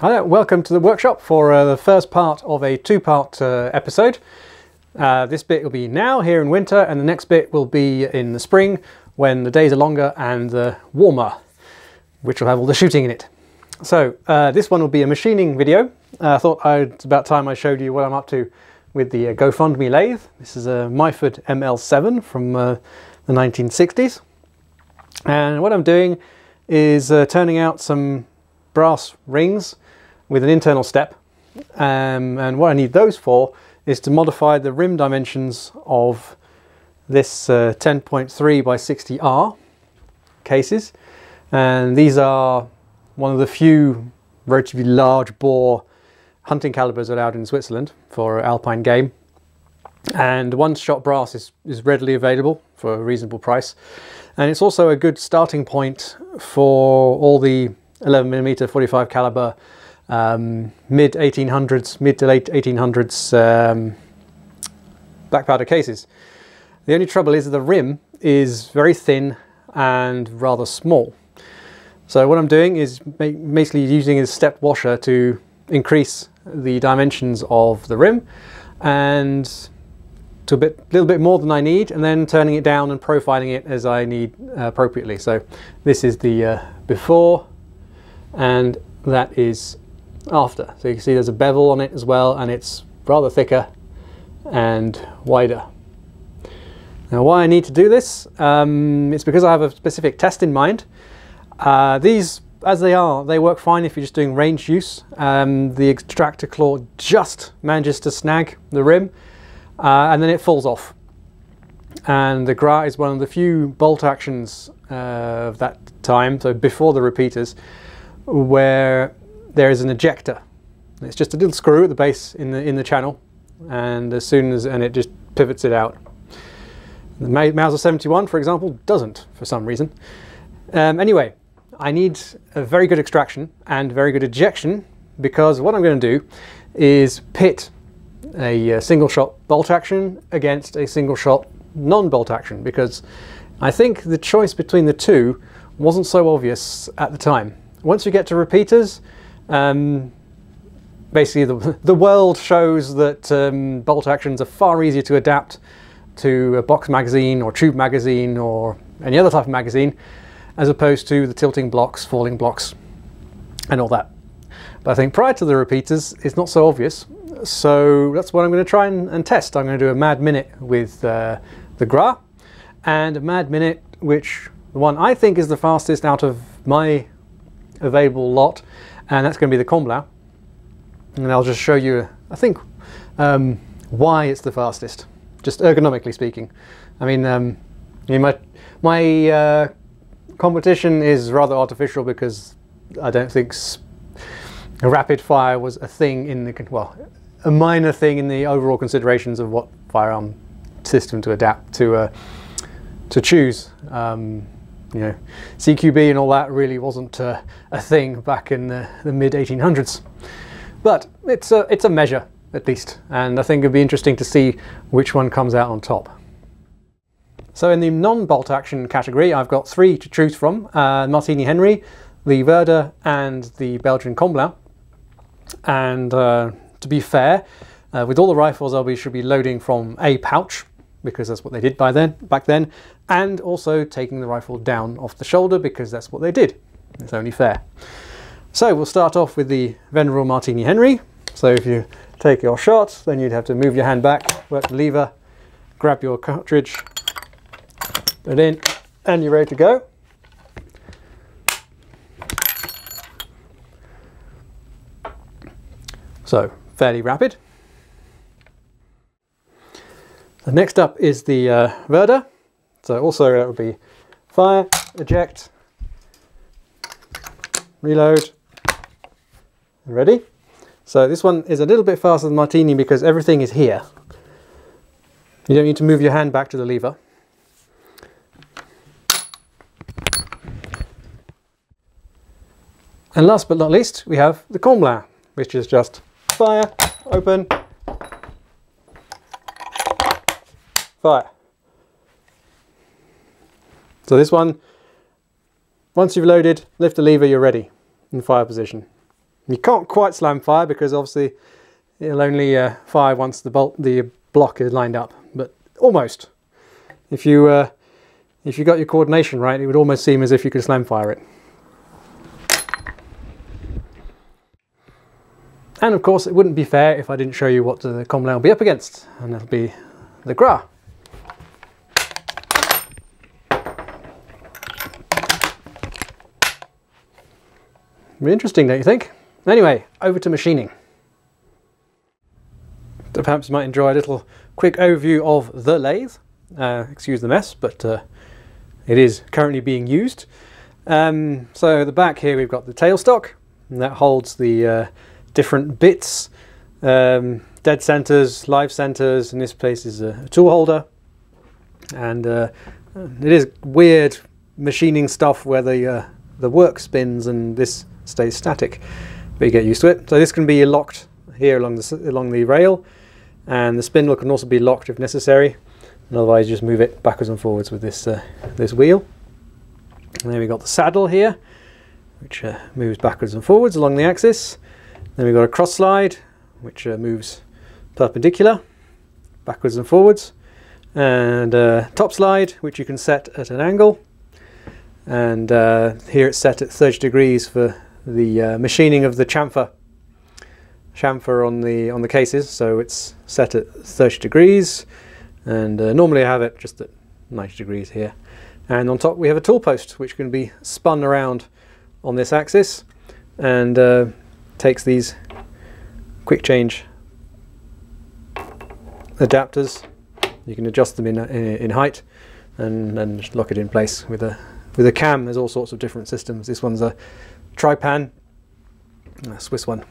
Hi there, welcome to the workshop for the first part of a two-part episode. This bit will be now, here in winter, and the next bit will be in the spring when the days are longer and warmer, which will have all the shooting in it. So this one will be a machining video. I thought it's about time I showed you what I'm up to with the GoFundMe lathe. This is a Myford ML7 from the 1960s. And what I'm doing is turning out some brass rings with an internal step, and what I need those for is to modify the rim dimensions of this 10.3 by 60R cases, and these are one of the few relatively large bore hunting calibers allowed in Switzerland for alpine game, and one-shot brass is readily available for a reasonable price, and it's also a good starting point for all the 11mm 45 caliber mid to late 1800s black powder cases. The only trouble is the rim is very thin and rather small. So what I'm doing is basically using a stepped washer to increase the dimensions of the rim and to a little bit more than I need, and then turning it down and profiling it as I need appropriately. So this is the before, and that is after. So you can see there's a bevel on it as well, and it's rather thicker and wider. Now why I need to do this, it's because I have a specific test in mind. These, as they are, they work fine if you're just doing range use. The extractor claw just manages to snag the rim, and then it falls off. And the Gras is one of the few bolt actions of that time, so before the repeaters, where there is an ejector. It's just a little screw at the base in the channel, and as soon as it just pivots it out. The Mauser 71, for example, doesn't for some reason. Anyway, I need a very good extraction and very good ejection, because what I'm going to do is pit a single shot bolt action against a single shot non-bolt action, because I think the choice between the two wasn't so obvious at the time. Once you get to repeaters, basically the world shows that bolt actions are far easier to adapt to a box magazine or tube magazine or any other type of magazine, as opposed to the tilting blocks, falling blocks, and all that. But I think prior to the repeaters, it's not so obvious. So that's what I'm going to try and test. I'm going to do a mad minute with the Gras, and a mad minute, which the one I think is the fastest out of my available lot, and that's going to be the Comblain. And I'll just show you, I think, why it's the fastest, just ergonomically speaking. I mean, my competition is rather artificial, because I don't think a rapid fire was a thing in the, well, a minor thing in the overall considerations of what firearm system to adapt to choose. You know, CQB and all that really wasn't a thing back in the mid 1800s, but it's a measure at least, and I think it'd be interesting to see which one comes out on top. So in the non-bolt action category, I've got three to choose from: Martini Henry, the Werder, and the Belgian Comblain. And to be fair, with all the rifles should be loading from a pouch, because that's what they did back then, and also taking the rifle down off the shoulder, because that's what they did. It's only fair. So we'll start off with the venerable Martini Henry. So if you take your shot, then you'd have to move your hand back, work the lever, grab your cartridge, put it in, and you're ready to go. So fairly rapid. The next up is the Werder. So also that would be fire, eject, reload, and ready. So this one is a little bit faster than Martini because everything is here. You don't need to move your hand back to the lever. And last but not least, we have the Comblain, which is just fire, open, fire. So this one, once you've loaded, lift the lever, you're ready in fire position. You can't quite slam fire because obviously it'll only fire once the block is lined up, but almost. If you got your coordination right, it would almost seem as if you could slam fire it. And of course, it wouldn't be fair if I didn't show you what the common will be up against, and that'll be the Gra. Very interesting, don't you think? Anyway, over to machining. So perhaps you might enjoy a little quick overview of the lathe. Excuse the mess, but it is currently being used. So at the back here we've got the tailstock, and that holds the different bits, dead centers, live centers. In this place is a tool holder, and it is weird machining stuff where the work spins and this stays static, but you get used to it. So this can be locked here along the rail, and the spindle can also be locked if necessary, and otherwise just move it backwards and forwards with this this wheel. And then we've got the saddle here, which moves backwards and forwards along the axis. Then we've got a cross slide, which moves perpendicular, backwards and forwards, and top slide, which you can set at an angle. And here it's set at 30 degrees for the machining of the chamfer on the cases. So it's set at 30 degrees, and normally I have it just at 90 degrees here. And on top we have a tool post, which can be spun around on this axis, and takes these quick change adapters. You can adjust them in height and lock it in place with a cam. There's all sorts of different systems. This one's a Tripan, a Swiss one.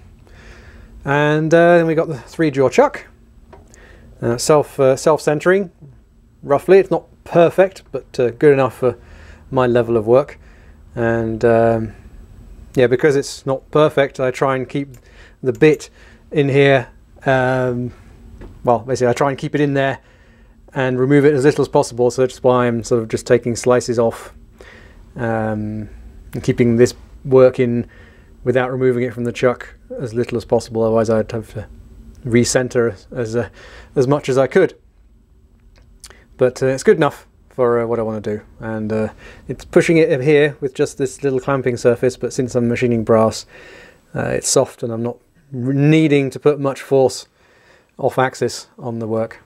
And then we got the 3-jaw chuck, self-centering. Roughly, it's not perfect, but good enough for my level of work. And yeah, because it's not perfect, I try and keep the bit in here. Well, basically, I try and keep it in there and remove it as little as possible. So that's why I'm sort of just taking slices off, and keeping this work in without removing it from the chuck as little as possible. Otherwise, I'd have to recenter as much as I could. But it's good enough for what I want to do, and it's pushing it here with just this little clamping surface. But since I'm machining brass, it's soft, and I'm not needing to put much force off axis on the work.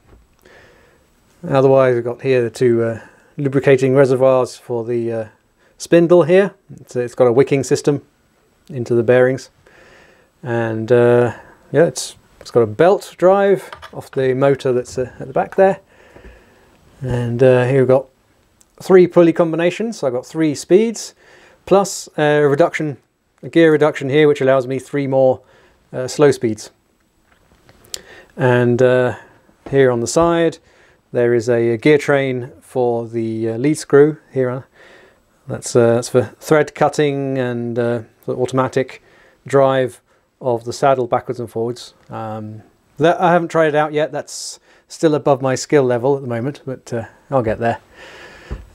Otherwise, we've got here the two lubricating reservoirs for the spindle here. It's got a wicking system into the bearings, and yeah, it's got a belt drive off the motor that's at the back there. And here we've got 3 pulley combinations, so I've got 3 speeds, plus a gear reduction here, which allows me 3 more slow speeds. And here on the side there is a gear train for the lead screw here. That's for thread cutting and for automatic drive of the saddle backwards and forwards. That I haven't tried it out yet. That's still above my skill level at the moment, but I'll get there.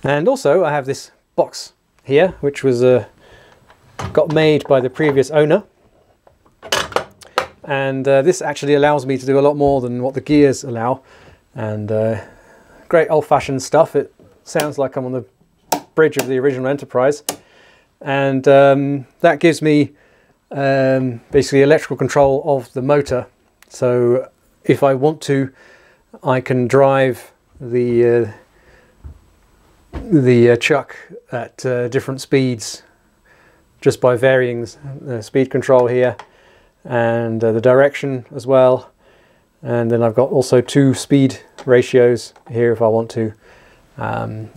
And also I have this box here, which was got made by the previous owner, and this actually allows me to do a lot more than what the gears allow, and great old-fashioned stuff. It sounds like I'm on the bridge of the original Enterprise, and that gives me basically electrical control of the motor. So if I want to, I can drive the chuck at different speeds just by varying the speed control here, and the direction as well. And then I've got also 2 speed ratios here if I want to.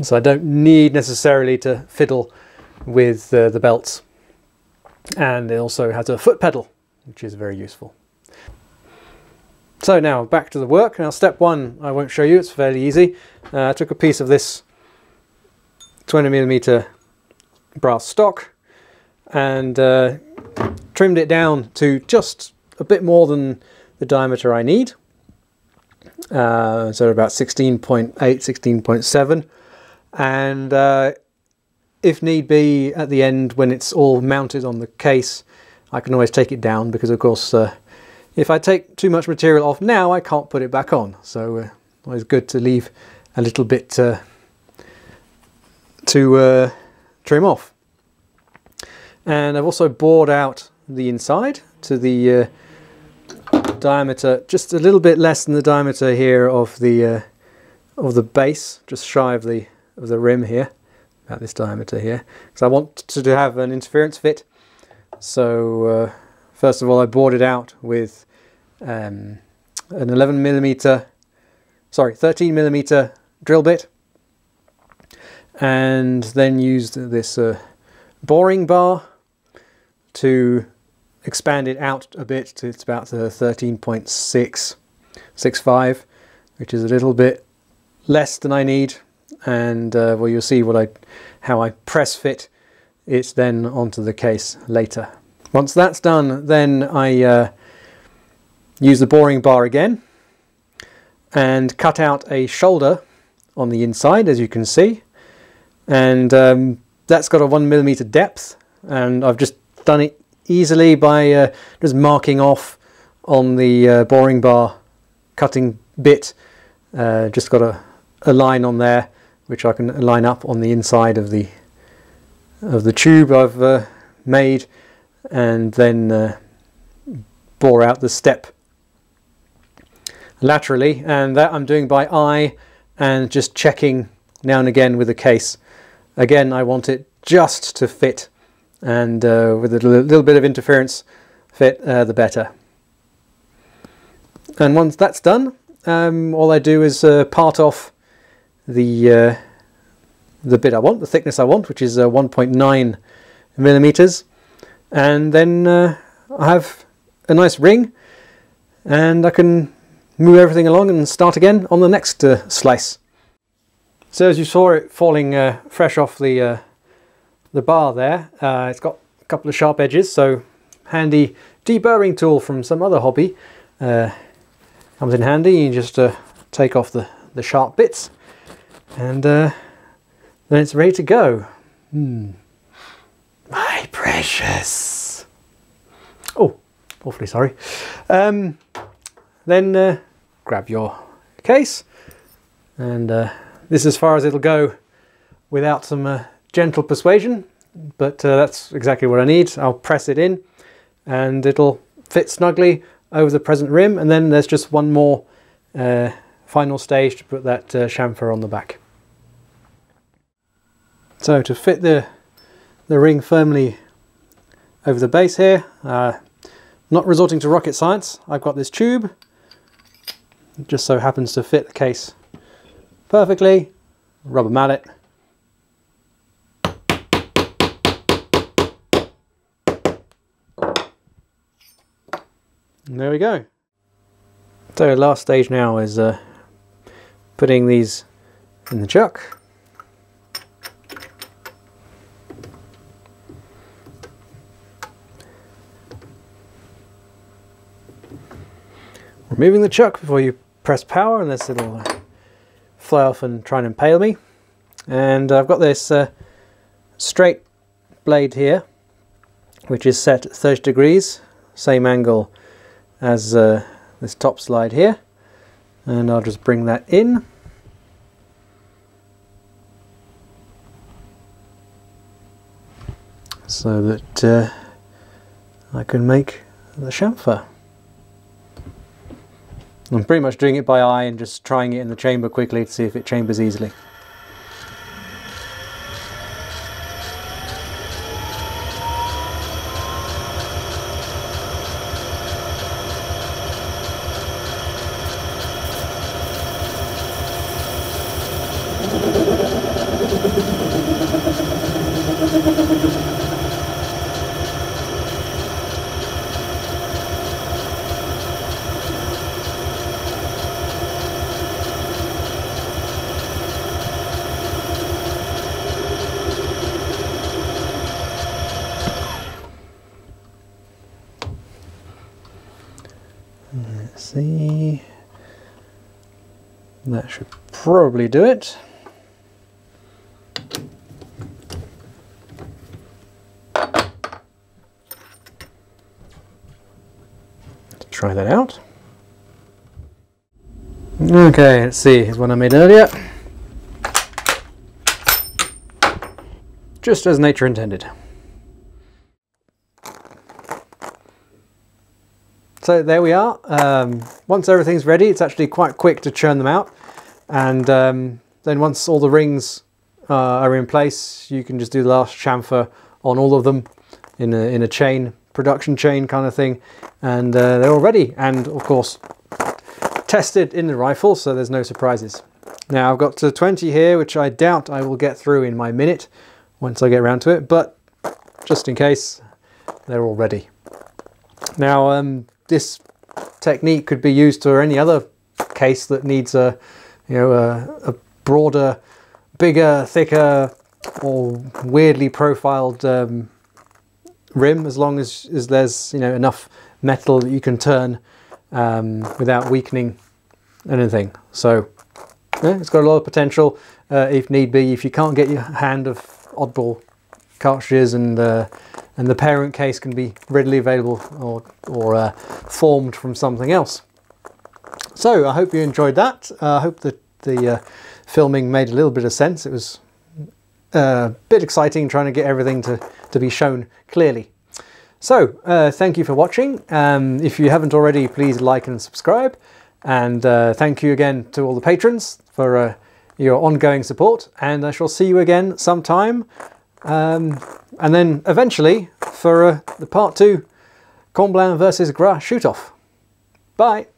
So I don't need necessarily to fiddle with the belts. And it also has a foot pedal, which is very useful. So now back to the work. Now step 1 I won't show you, it's fairly easy. I took a piece of this 20mm brass stock and trimmed it down to just a bit more than the diameter I need. So about 16.8, 16.7, and if need be at the end when it's all mounted on the case, I can always take it down, because of course if I take too much material off now, I can't put it back on. So always good to leave a little bit to trim off. And I've also bored out the inside to the diameter, just a little bit less than the diameter here of the base, just shy of the rim here, about this diameter here, because I want to have an interference fit. So first of all, I bored it out with an 13mm drill bit, and then used this boring bar to expand it out a bit to it's about 13.665, which is a little bit less than I need. And well, you'll see how I press fit it then onto the case later. Once that's done, then I use the boring bar again and cut out a shoulder on the inside, as you can see, and that's got a 1mm depth, and I've just done it easily by just marking off on the boring bar cutting bit. Just got a line on there which I can line up on the inside of the tube I've made, and then bore out the step laterally, and that I'm doing by eye and just checking now and again with the case. Again, I want it just to fit, and with a little bit of interference fit, the better. And once that's done, all I do is part off the bit I want, the thickness I want, which is 1.9mm, and then I have a nice ring, and I can move everything along and start again on the next slice. So as you saw it falling fresh off the bar there, it's got a couple of sharp edges, so handy deburring tool from some other hobby comes in handy. You just take off the sharp bits, and then it's ready to go. My precious. Oh, awfully sorry. Then grab your case, and this is as far as it'll go without some gentle persuasion, but that's exactly what I need. I'll press it in and it'll fit snugly over the present rim, and then there's just one more final stage to put that chamfer on the back. So to fit the ring firmly over the base here, not resorting to rocket science, I've got this tube. It just so happens to fit the case perfectly. Rubber mallet. And there we go. So last stage now is putting these in the chuck. Removing the chuck before you press power, unless it'll fly off and try and impale me. And I've got this straight blade here, which is set at 30 degrees, same angle as this top slide here, and I'll just bring that in. So that I can make the chamfer. I'm pretty much doing it by eye and just trying it in the chamber quickly to see if it chambers easily. Let's see, that should probably do it. try that out. Okay, let's see, here's one I made earlier. Just as nature intended. So there we are. Once everything's ready, it's actually quite quick to churn them out. And then once all the rings are in place, you can just do the last chamfer on all of them in a chain, production chain kind of thing. And they're all ready. And of course, tested in the rifle, so there's no surprises. Now I've got to 20 here, which I doubt I will get through in my minute once I get around to it, but just in case, they're all ready. Now this technique could be used for any other case that needs a broader, bigger, thicker, or weirdly profiled rim, as long as there's enough metal that you can turn without weakening anything. So yeah, it's got a lot of potential if need be. If you can't get your hand of oddball cartridges, and the parent case can be readily available or formed from something else. So I hope you enjoyed that. I hope that the filming made a little bit of sense. It was a bit exciting trying to get everything to be shown clearly. So thank you for watching. If you haven't already, please like and subscribe. And thank you again to all the patrons for your ongoing support. And I shall see you again sometime. And then eventually for the part 2 Corn Blanc versus Gras shoot-off. Bye!